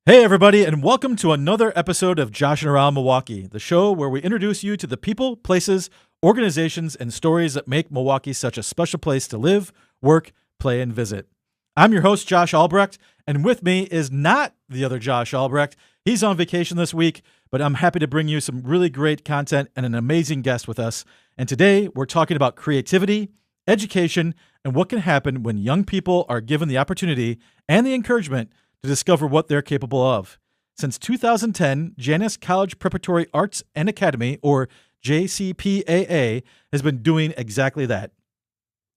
Hey, everybody, and welcome to another episode of Josh and Around Milwaukee, the show where we introduce you to the people, places, organizations, and stories that make Milwaukee such a special place to live, work, play, and visit. I'm your host, Josh Albrecht, and with me is not the other Josh Albrecht. He's on vacation this week, but I'm happy to bring you some really great content and an amazing guest with us. And today, we're talking about creativity, education, and what can happen when young people are given the opportunity and the encouragement to discover what they're capable of. Since 2010, Janus College Preparatory Arts and Academy, or JCPAA, has been doing exactly that,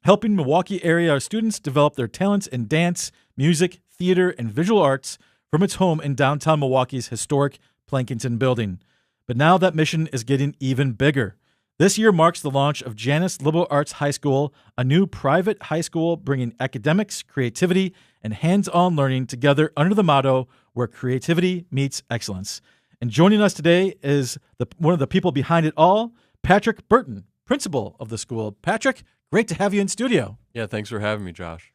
helping Milwaukee area students develop their talents in dance, music, theater, and visual arts from its home in downtown Milwaukee's historic Plankinton building. But now that mission is getting even bigger. This year marks the launch of Janus Liberal Arts High School, a new private high school bringing academics, creativity, and hands-on learning together under the motto, where creativity meets excellence. And joining us today is one of the people behind it all, Patrick Burton, principal of the school. Patrick, great to have you in studio. Yeah, thanks for having me, Josh.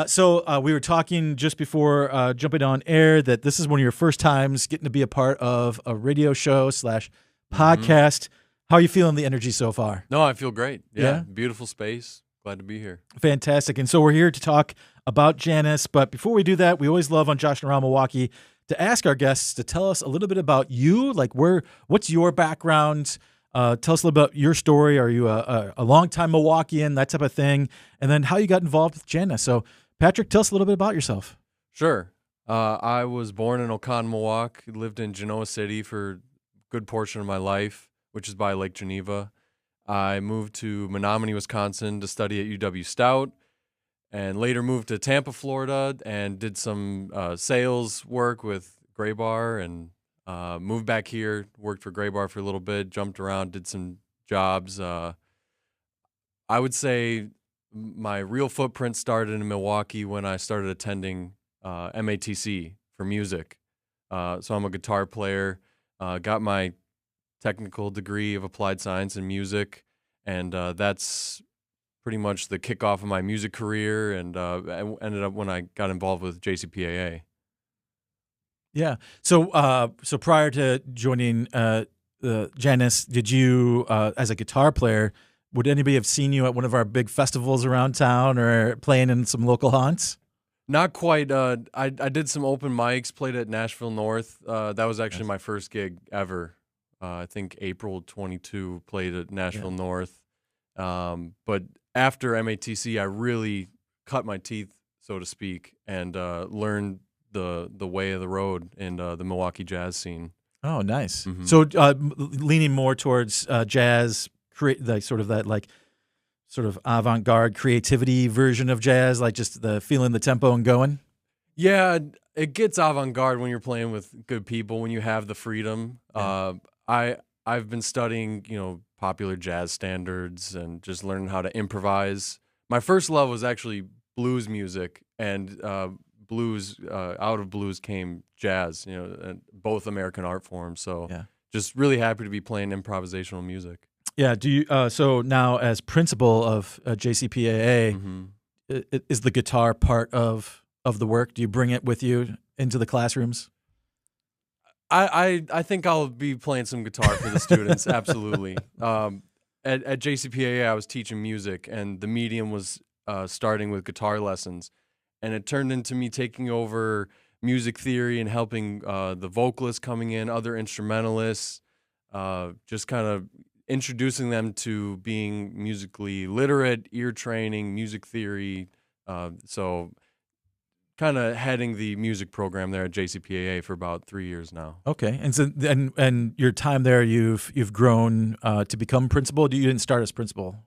So we were talking just before jumping on air that this is one of your first times getting to be a part of a radio show / podcast. How are you feeling the energy so far? No, I feel great. Yeah? Beautiful space. Glad to be here. Fantastic. And so we're here to talk about Janus. But before we do that, we always love on Josh and Around Milwaukee to ask our guests to tell us a little bit about you. Like, what's your background? Tell us a little about your story. Are you a longtime Milwaukeean, that type of thing? And then how you got involved with Janus. So, Patrick, tell us a little bit about yourself. Sure. I was born in Milwaukee, lived in Genoa City for a good portion of my life, which is by Lake Geneva. I moved to Menominee, Wisconsin to study at UW Stout, and later moved to Tampa, Florida, and did some sales work with Gray Bar, and moved back here, worked for Gray Bar for a little bit, jumped around, did some jobs. I would say my real footprint started in Milwaukee when I started attending MATC for music. So I'm a guitar player, got my technical degree of applied science and music, and that's pretty much the kickoff of my music career, and I ended up when I got involved with JCPAA. Yeah. So prior to joining Janus, did you, as a guitar player, would anybody have seen you at one of our big festivals around town or playing in some local haunts? Not quite. I did some open mics, played at Nashville North. That was actually my first gig ever. I think April 22 played at Nashville North. But after MATC, I really cut my teeth, so to speak, and learned the way of the road in the Milwaukee jazz scene. Oh, nice. Mm-hmm. So leaning more towards jazz, sort of avant-garde creativity version of jazz, like just the feeling the tempo and going? Yeah, it gets avant-garde when you're playing with good people, when you have the freedom. Yeah. I've been studying, popular jazz standards and just learning how to improvise. My first love was actually blues music, and blues. Out of blues came jazz. Both American art forms. So just really happy to be playing improvisational music. Yeah. Do you? So now, as principal of JCPAA, is the guitar part of the work? Do you bring it with you into the classrooms? I think I'll be playing some guitar for the students. Absolutely. At JCPAA, I was teaching music, and the medium was starting with guitar lessons, and it turned into me taking over music theory and helping the vocalists coming in, other instrumentalists, just kind of introducing them to being musically literate, ear training, music theory. So kind of heading the music program there at JCPAA for about 3 years now. Okay, and so and your time there, you've grown to become principal. You didn't start as principal.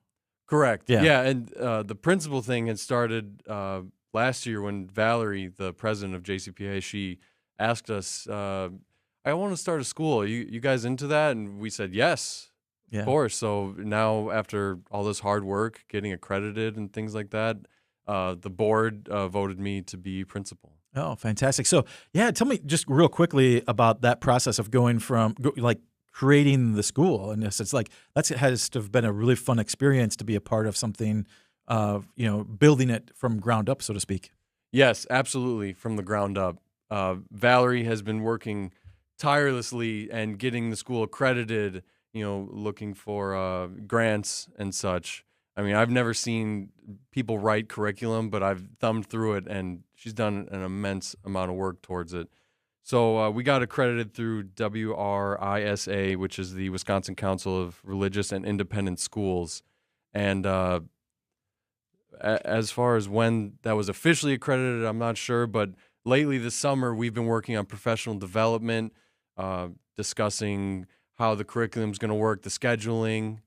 Correct. Yeah, and the principal thing had started last year when Valerie, the president of JCPAA, she asked us, "I want to start a school. Are you guys into that?" And we said yes. Yeah. Of course. So now, after all this hard work, getting accredited and things like that, the board voted me to be principal. Oh, fantastic. So, yeah, tell me just real quickly about that process of going from creating the school. And it's like that has to have been a really fun experience to be a part of something, building it from ground up, so to speak. Yes, absolutely, from the ground up. Valerie has been working tirelessly and getting the school accredited, looking for grants and such. I mean, I've never seen people write curriculum, but I've thumbed through it, and she's done an immense amount of work towards it. So we got accredited through WRISA, which is the Wisconsin Council of Religious and Independent Schools. And as far as when that was officially accredited, I'm not sure, but lately this summer, we've been working on professional development, discussing how the curriculum is going to work, the scheduling,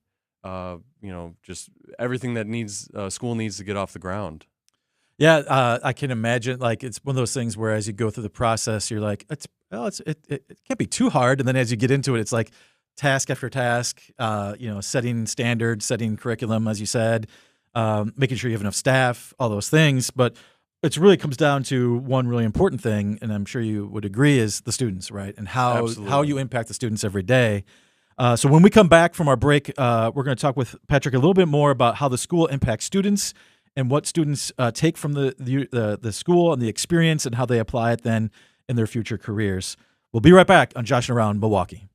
just everything that school needs to get off the ground. Yeah, I can imagine. Like, it's one of those things where as you go through the process, you're like, it can't be too hard. And then as you get into it, it's like task after task, setting standards, setting curriculum, as you said, making sure you have enough staff, all those things. But it really comes down to one really important thing, and I'm sure you would agree, is the students, right? And how you impact the students every day. So when we come back from our break, we're going to talk with Patrick a little bit more about how the school impacts students and what students take from the school and the experience and how they apply it then in their future careers. We'll be right back on Josh and Around Milwaukee.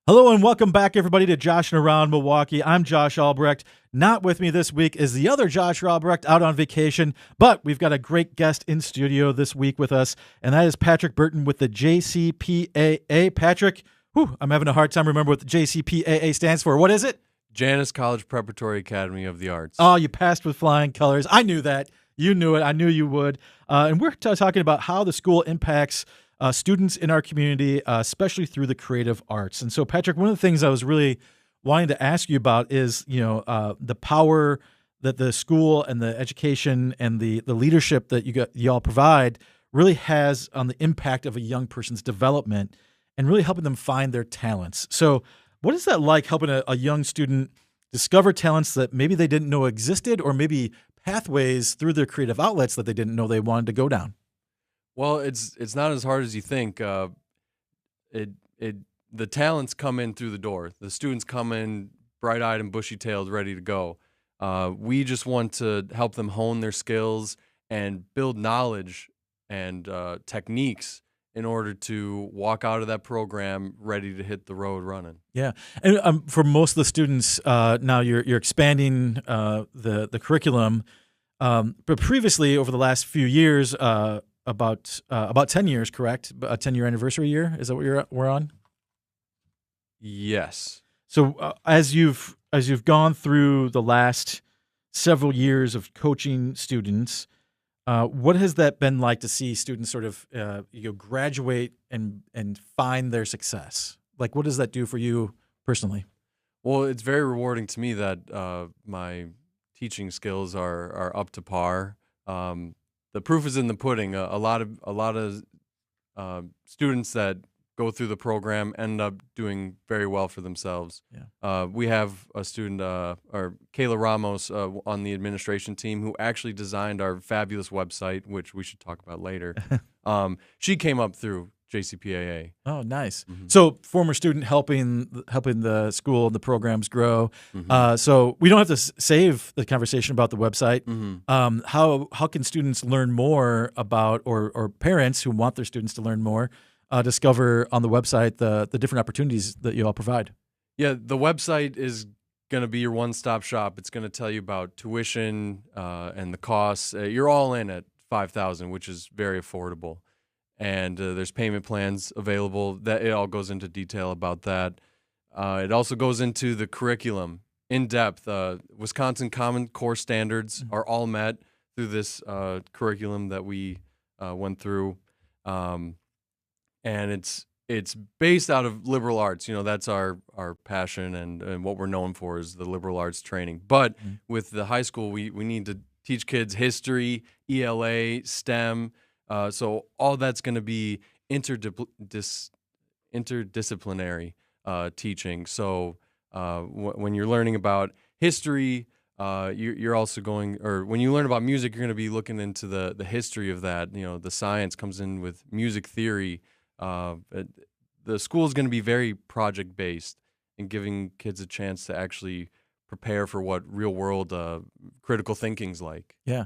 Hello and welcome back, everybody, to Josh and Around Milwaukee. I'm Josh Albrecht. Not with me this week is the other Josh Albrecht out on vacation, but we've got a great guest in studio this week with us, and that is Patrick Burton with the JCPAA. Patrick, I'm having a hard time remembering what the JCPAA stands for. What is it? Janus College Preparatory Academy of the Arts. Oh, you passed with flying colors. I knew that. You knew it. I knew you would. And we're talking about how the school impacts students in our community, especially through the creative arts. And so, Patrick, one of the things I was really wanting to ask you about is, the power that the school and the education and the leadership that y'all provide really has on the impact of a young person's development and really helping them find their talents. So what is that like, helping a young student discover talents that maybe they didn't know existed, or maybe pathways through their creative outlets that they didn't know they wanted to go down? Well, it's not as hard as you think. The talents come in through the door. The students come in bright-eyed and bushy-tailed, ready to go. We just want to help them hone their skills and build knowledge and techniques in order to walk out of that program ready to hit the road running. Yeah, and for most of the students, now you're expanding the curriculum, but previously over the last few years, about 10 years, correct? A 10-year anniversary year, is that what we're on? Yes. So as you've gone through the last several years of coaching students, what has that been like to see students sort of graduate and find their success? Like, what does that do for you personally? Well, it's very rewarding to me that my teaching skills are up to par. The proof is in the pudding. A lot of students that go through the program end up doing very well for themselves. Yeah. We have a student, or Kayla Ramos, on the administration team, who actually designed our fabulous website, which we should talk about later. She came up through JCPAA. Oh, nice. Mm-hmm. So former student helping the school and the programs grow. Mm-hmm. So we don't have to save the conversation about the website. Mm-hmm. How can students learn more about, or parents who want their students to learn more, discover on the website the different opportunities that you all provide? Yeah, the website is going to be your one-stop shop. It's going to tell you about tuition and the costs. You're all in at $5,000, which is very affordable. And there's payment plans available. That it all goes into detail about that. It also goes into the curriculum in depth. Wisconsin Common Core standards are all met through this curriculum that we went through, and it's based out of liberal arts. That's our passion, and what we're known for is the liberal arts training. But with the high school, we need to teach kids history, ELA, STEM. So all that's going to be interdisciplinary teaching. So when you're learning about history, you're also when you learn about music, you're going to be looking into the history of that. The science comes in with music theory. The school is going to be very project-based and giving kids a chance to actually prepare for what real world critical thinking's like. Yeah.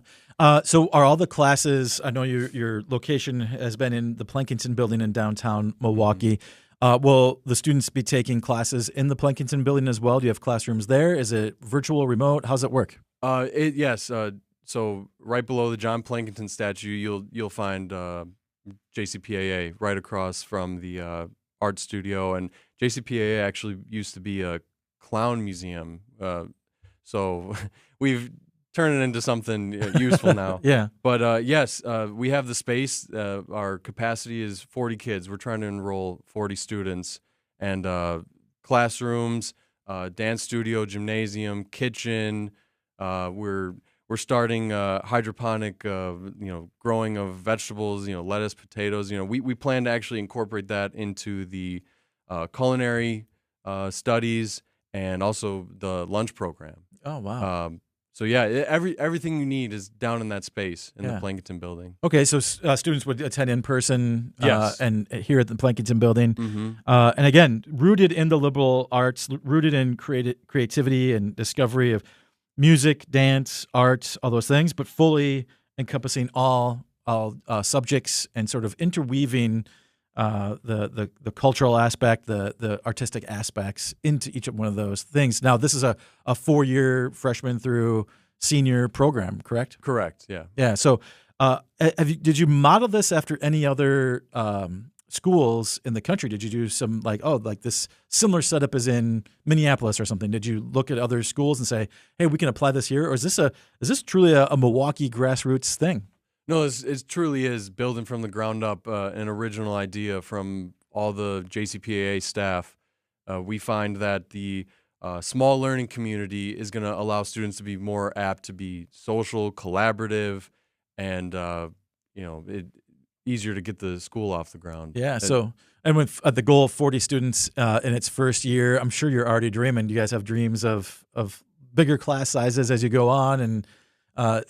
So are all the classes, I know your location has been in the Plankinton building in downtown Milwaukee. Will the students be taking classes in the Plankinton building as well? Do you have classrooms there? Is it virtual, remote? How's it work? Yes. So right below the John Plankinton statue, you'll find JCPAA right across from the art studio, and JCPAA actually used to be a clown museum. So we've turned it into something useful now. Yeah. But yes, we have the space. Our capacity is 40 kids. We're trying to enroll 40 students, and classrooms, dance studio, gymnasium, kitchen. We're starting hydroponic, growing of vegetables, lettuce, potatoes. We plan to actually incorporate that into the culinary studies and also the lunch program. Oh, wow. So yeah, everything you need is down in that space in the Plankinton building. Okay, so students would attend in person, Yes. and here at the Plankinton building, Mm-hmm. and again, rooted in the liberal arts, rooted in creativity and discovery of music, dance, art, all those things, but fully encompassing all subjects and sort of interweaving the cultural aspect, the artistic aspects into each one of those things. Now, this is a 4-year freshman through senior program, correct? Correct. Yeah. Yeah. So, did you model this after any other schools in the country? Did you do some like this similar setup as in Minneapolis or something? Did you look at other schools and say, hey, we can apply this here, or is this truly a Milwaukee grassroots thing? No, it truly is building from the ground up, an original idea from all the JCPAA staff. We find that the small learning community is going to allow students to be more apt to be social, collaborative, and easier to get the school off the ground. Yeah. And with the goal of 40 students in its first year, I'm sure you're already dreaming. Do you guys have dreams of bigger class sizes as you go on, and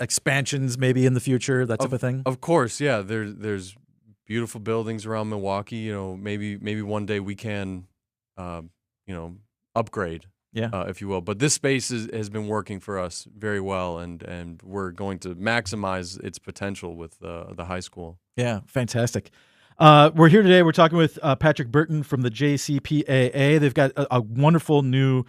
expansions maybe in the future, that type of thing? Of course, yeah. There's beautiful buildings around Milwaukee. Maybe one day we can, upgrade, if you will. But this space has been working for us very well, and we're going to maximize its potential with the high school. Yeah, fantastic. We're here today. We're talking with Patrick Burton from the JCPAA. They've got a wonderful new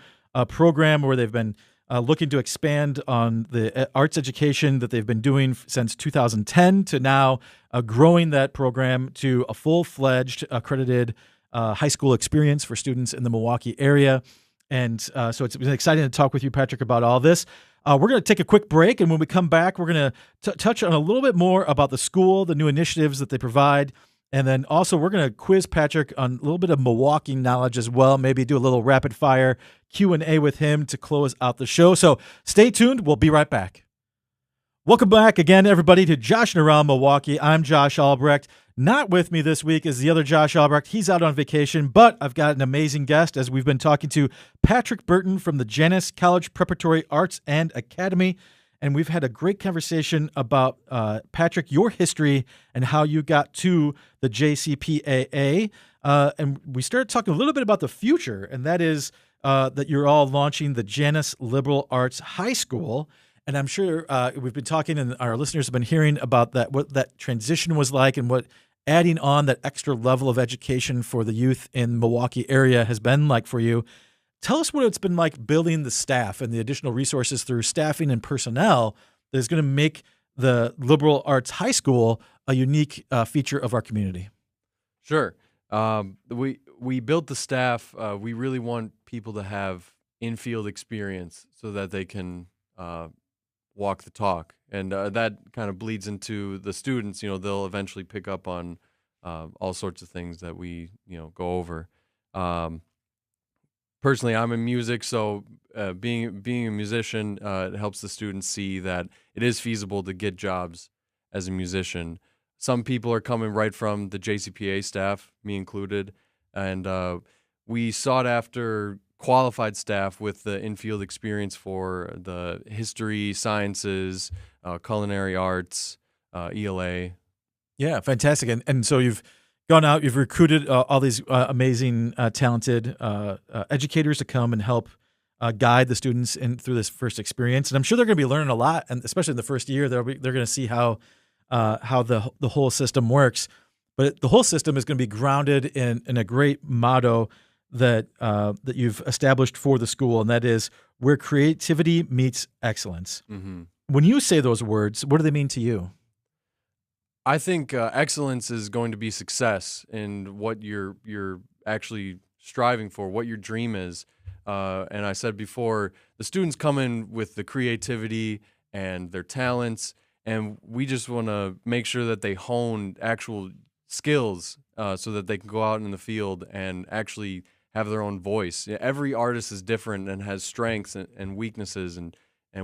program where they've been looking to expand on the arts education that they've been doing since 2010 to now growing that program to a full-fledged accredited high school experience for students in the Milwaukee area. And so it's been exciting to talk with you, Patrick, about all this. We're going to take a quick break, and when we come back, we're going to touch on a little bit more about the school, the new initiatives that they provide, and then also we're going to quiz Patrick on a little bit of Milwaukee knowledge as well, maybe do a little rapid-fire Q&A with him to close out the show. So stay tuned. We'll be right back. Welcome back again, everybody, to Josh and Around Milwaukee. I'm Josh Albrecht. Not with me this week is the other Josh Albrecht. He's out on vacation, but I've got an amazing guest as we've been talking to Patrick Burton from the Janus College Preparatory Arts and Academy. And we've had a great conversation about, Patrick, your history and how you got to the JCPAA. And we started talking a little bit about the future, and that is that you're all launching the Janus Liberal Arts High School. And I'm sure we've been talking, and our listeners have been hearing about that, what that transition was like, and what adding on that extra level of education for the youth in Milwaukee area has been like for you. Tell us what it's been like building the staff and the additional resources through staffing and personnel that is going to make the Liberal Arts High School a unique feature of our community. Sure. We built the staff. We really want people to have in-field experience so that they can walk the talk. And that kind of bleeds into the students. They'll eventually pick up on all sorts of things that we, go over. Personally, I'm in music, so being a musician, it helps the students see that it is feasible to get jobs as a musician. Some people are coming right from the JCPA staff, me included, and we sought after qualified staff with the in-field experience for the history, sciences, culinary arts, ELA. Yeah, fantastic. And so you've gone out, you've recruited all these amazing, talented educators to come and help guide the students in through this first experience. And I'm sure they're going to be learning a lot, and especially in the first year, they're going to see how the whole system works. But the whole system is going to be grounded in a great motto that that you've established for the school, and that is where creativity meets excellence. Mm-hmm. When you say those words, what do they mean to you? I think excellence is going to be success in what you're actually striving for, what your dream is. And I said before, the students come in with the creativity and their talents, and we just want to make sure that they hone actual skills so that they can go out in the field and actually have their own voice. Every artist is different and has strengths and weaknesses, and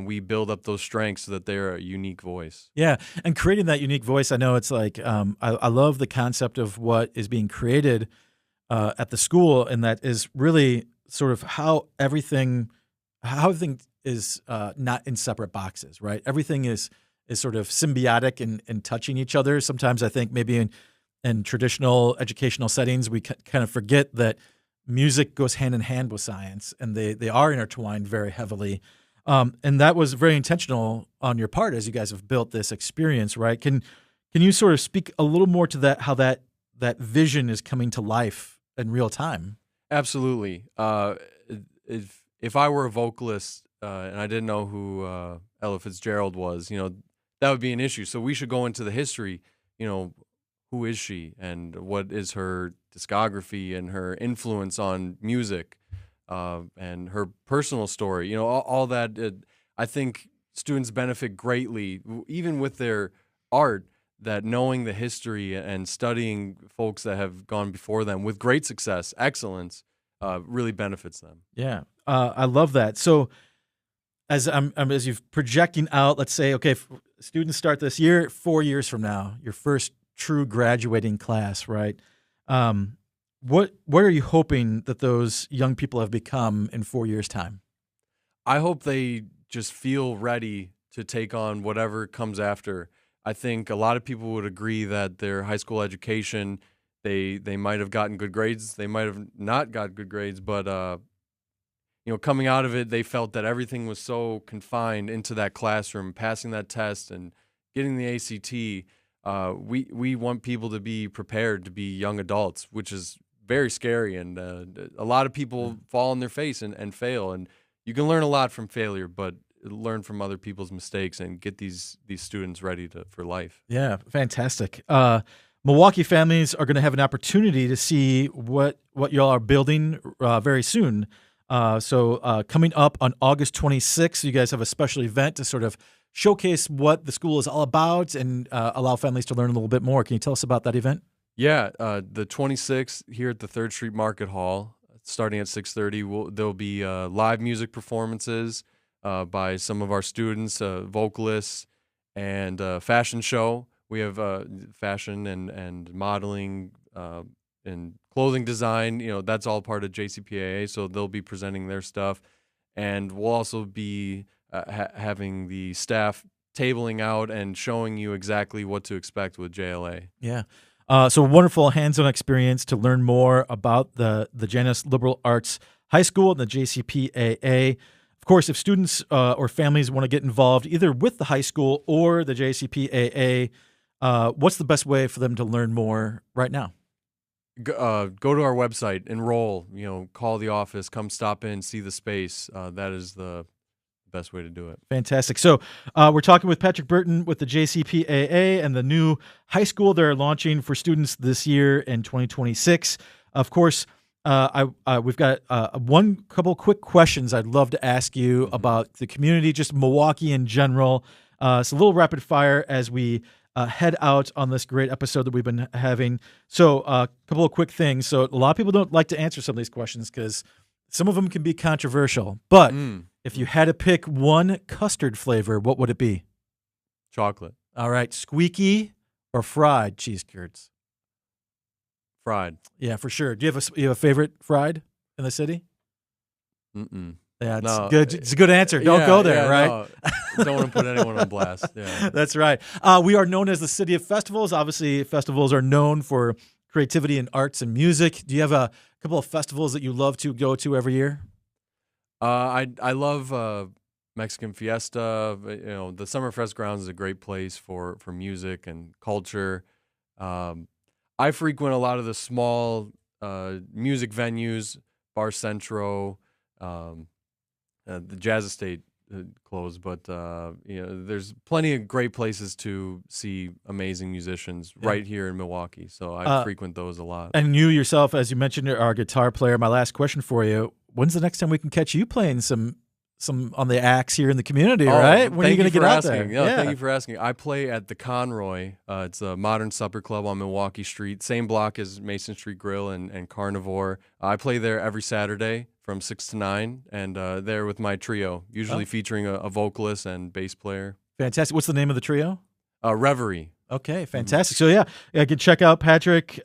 we build up those strengths so that they're a unique voice. Yeah, and creating that unique voice, I know it's like I love the concept of what is being created at the school, and that is really sort of how everything is not in separate boxes, right? Everything is sort of symbiotic and touching each other. Sometimes I think maybe in traditional educational settings, we kind of forget that music goes hand in hand with science, and they are intertwined very heavily. And that was very intentional on your part as you guys have built this experience, right? Can you sort of speak a little more to that, how that vision is coming to life in real time? Absolutely. If I were a vocalist and I didn't know who Ella Fitzgerald was, that would be an issue. So we should go into the history, who is she and what is her discography and her influence on music. And her personal story, all that. I think students benefit greatly, even with their art, that knowing the history and studying folks that have gone before them with great success, excellence, really benefits them. Yeah, I love that. So as you're projecting out, let's say, okay, students start this year, 4 years from now, your first true graduating class, right? What are you hoping that those young people have become in 4 years' time? I hope they just feel ready to take on whatever comes after. I think a lot of people would agree that their high school education, they might have gotten good grades, they might have not got good grades, but coming out of it, they felt that everything was so confined into that classroom, passing that test and getting the ACT. We want people to be prepared to be young adults, which is very scary, and a lot of people fall on their face and fail, and you can learn a lot from failure, but learn from other people's mistakes and get these students ready for life. Yeah, fantastic. Milwaukee families are going to have an opportunity to see what y'all are building very soon. So coming up on August 26th, you guys have a special event to sort of showcase what the school is all about and allow families to learn a little bit more. Can you tell us about that event? Yeah, the 26th here at the 3rd Street Market Hall, starting at 6:30. There'll be live music performances by some of our students, vocalists, and fashion show. We have fashion and modeling and clothing design. That's all part of JCPAA, so they'll be presenting their stuff. And we'll also be having the staff tabling out and showing you exactly what to expect with JLA. Yeah. So wonderful hands-on experience to learn more about the Janus Liberal Arts High School and the JCPAA. Of course, if students or families want to get involved either with the high school or the JCPAA, what's the best way for them to learn more right now? Go to our website, enroll, call the office, come stop in, see the space. That is the best way to do it. Fantastic. So we're talking with Patrick Burton with the JCPAA and the new high school they're launching for students this year in 2026. Of course, we've got one couple quick questions I'd love to ask you about the community, just Milwaukee in general. It's a little rapid fire as we head out on this great episode that we've been having. So a couple of quick things. So a lot of people don't like to answer some of these questions because some of them can be controversial. But if you had to pick one custard flavor, what would it be? Chocolate. All right. Squeaky or fried cheese curds? Fried. Yeah, for sure. Do you have a favorite fried in the city? Mm-mm. Yeah, it's good. It's a good answer. Don't go there, right? No. Don't want to put anyone on blast. Yeah. That's right. We are known as the city of festivals. Obviously, festivals are known for creativity and arts and music. Do you have a couple of festivals that you love to go to every year? I love Mexican Fiesta. The Summerfest grounds is a great place for music and culture. I frequent a lot of the small music venues, Bar Centro, the Jazz Estate closed, but there's plenty of great places to see amazing musicians right here in Milwaukee. So I frequent those a lot. And you yourself, as you mentioned, are a guitar player. My last question for you: when's the next time we can catch you playing some on the axe here in the community? Right? When are you going to get out there? Thank you for asking. I play at the Conroy. It's a modern supper club on Milwaukee Street, same block as Mason Street Grill and Carnivore. I play there every Saturday from 6 to 9, and there with my trio, usually featuring a vocalist and bass player. Fantastic. What's the name of the trio? Reverie. Okay, fantastic. So, I can check out Patrick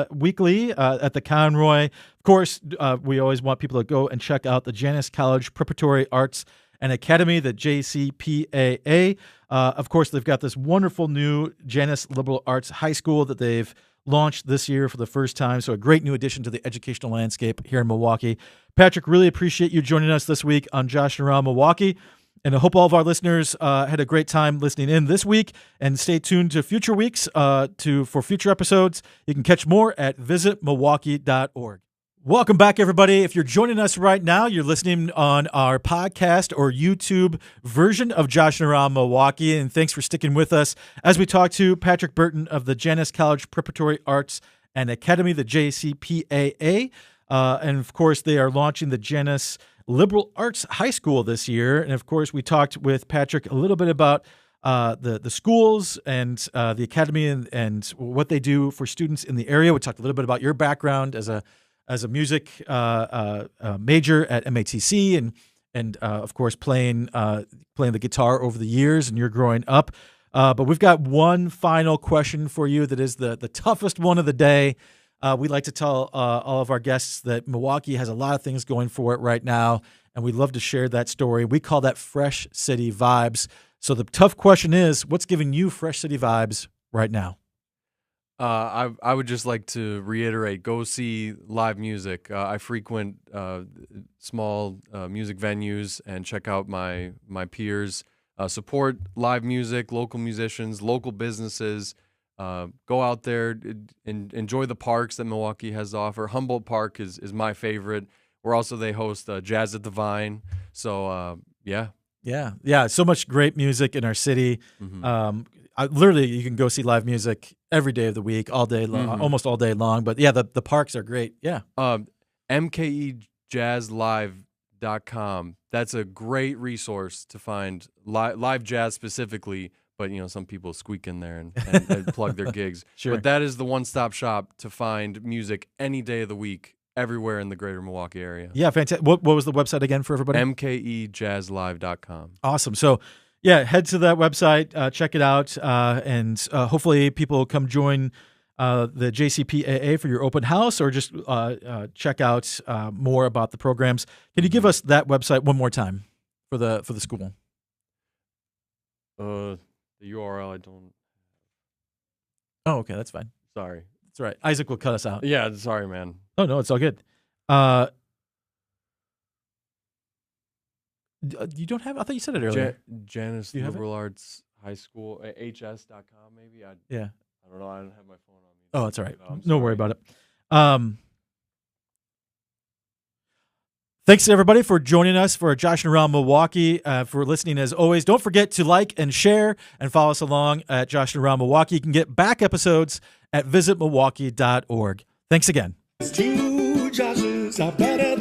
weekly at the Conroy. Of course, we always want people to go and check out the Janus College Preparatory Arts and Academy, the JCPAA. Of course, they've got this wonderful new Janus Liberal Arts High School that they've launched this year for the first time. So a great new addition to the educational landscape here in Milwaukee. Patrick, really appreciate you joining us this week on Josh and Around Milwaukee. And I hope all of our listeners had a great time listening in this week. And stay tuned to future weeks for future episodes. You can catch more at visitmilwaukee.org. Welcome back, everybody. If you're joining us right now, you're listening on our podcast or YouTube version of Josh and Around Milwaukee. And thanks for sticking with us as we talk to Patrick Burton of the Janus College Preparatory Arts and Academy, the JCPAA. And of course, they are launching the Janus Liberal Arts High School this year. And of course, we talked with Patrick a little bit about the schools and the academy and what they do for students in the area. We talked a little bit about your background as a music major at MATC and of course playing the guitar over the years and you're growing up. But we've got one final question for you that is the toughest one of the day. We like to tell all of our guests that Milwaukee has a lot of things going for it right now, and we'd love to share that story. We call that Fresh City Vibes. So the tough question is, what's giving you Fresh City Vibes right now? I would just like to reiterate, go see live music. I frequent small music venues and check out my peers. Support live music, local musicians, local businesses. Go out there and enjoy the parks that Milwaukee has to offer. Humboldt Park is my favorite. They host Jazz at the Vine. So, yeah. Yeah. So much great music in our city. Mm-hmm. Literally, you can go see live music every day of the week, all day long, almost all day long. But yeah, the parks are great. Yeah. MKEJazzLive.com. That's a great resource to find live jazz specifically. But, some people squeak in there and plug their gigs. Sure. But that is the one-stop shop to find music any day of the week, everywhere in the greater Milwaukee area. Yeah, fantastic. What was the website again for everybody? MKEJazzLive.com. Awesome. So, head to that website, check it out, and hopefully people will come join the JCPAA for your open house or just check out more about the programs. Can you give us that website one more time for the school? The URL I don't. Oh, okay, that's fine. Sorry. That's right. Isaac will cut us out. Yeah, sorry, man. Oh, no, it's all good. You don't have? I thought you said it earlier. Janus Liberal Arts High School, hs.com maybe? I don't know. I don't have my phone on me. Oh, that's all right. No worry about it. Thanks, everybody, for joining us for Josh and Around Milwaukee. For listening, as always, don't forget to like and share and follow us along at Josh and Around Milwaukee. You can get back episodes at visitmilwaukee.org. Thanks again. Two Joshes are better